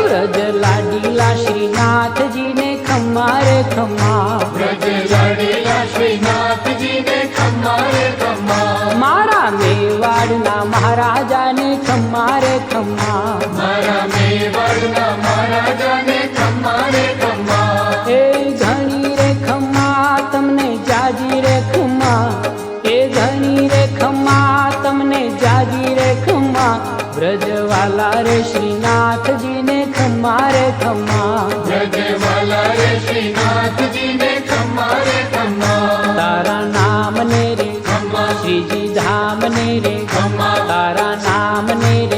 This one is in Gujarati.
વ્રજ લાડીલા શ્રીનાથજી ને ખમ્મા રે ખમ્મા, વ્રજ લાડીલા શ્રીનાથજી ને ખમ્મા રે ખમ્મા, મારા મેવાડના મહારાજાને ખમ્મા રે ખમ્મા, મારા મેવાડના મહારાજાને ખમ્મા રે ખમ્મા, એ ઘણી રે ખમ્મા તમને જાજી રે ખમ્મા, એ ઘણી રે ખમ્મા તમને જાજી રે ખમ્મા, વ્રજવાલા રે શ્રીનાથજી ને ખમ્મા રે ખમ્મા, વ્રજવાલા રે શ્રીનાથજી ને ખમ્મા રે ખમ્મા, તારા નામ ને રે ખમ્મા શ્રીજી ધામ ને રે, ખમ્મા તારા નામ ને રે